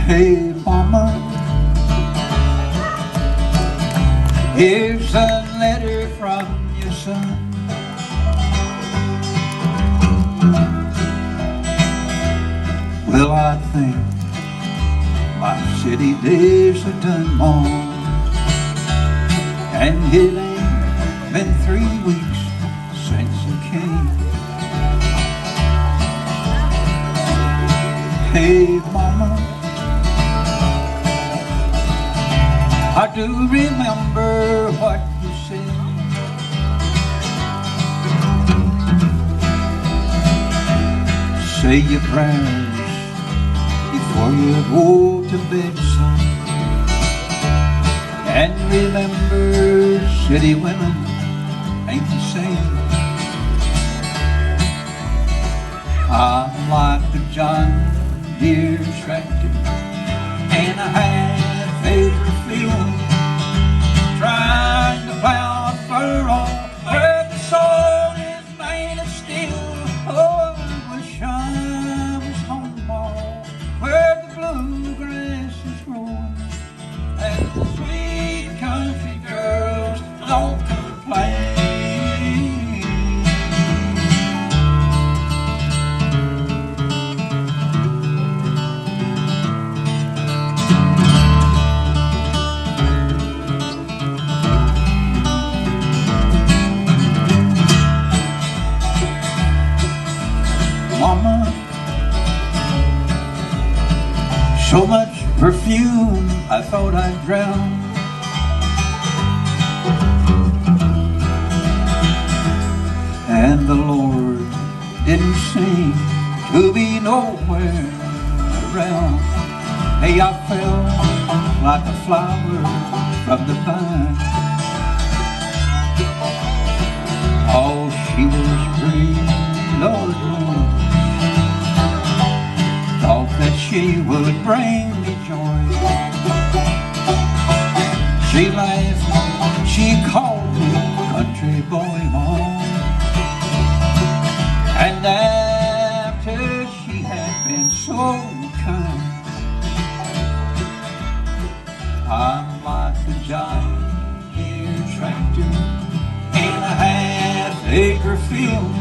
Hey mama, here's a letter from your son. Well, I think my city days are done on, and it ain't been 3 weeks since you came. Hey mama, I do remember what you said. Say your prayers before you go to bed, son. And remember, city women ain't the same. I'm like the John Deere tractor in a half-acre field, trying to plow a furrow where the soil is made of steel. Oh, I wish I was home, where the bluegrass is growing and the sweet country girls don't complain. Mama, so much perfume, I thought I'd drown. And the Lord didn't seem to be nowhere around. Hey, I fell like a flower from the vine. Oh, she was free, Lord knows. Thought that she would bring me joy. She laughed, she called me country boy, Mom. And after she had been so kind, I'm like the John Deere tractor in a half-acre field,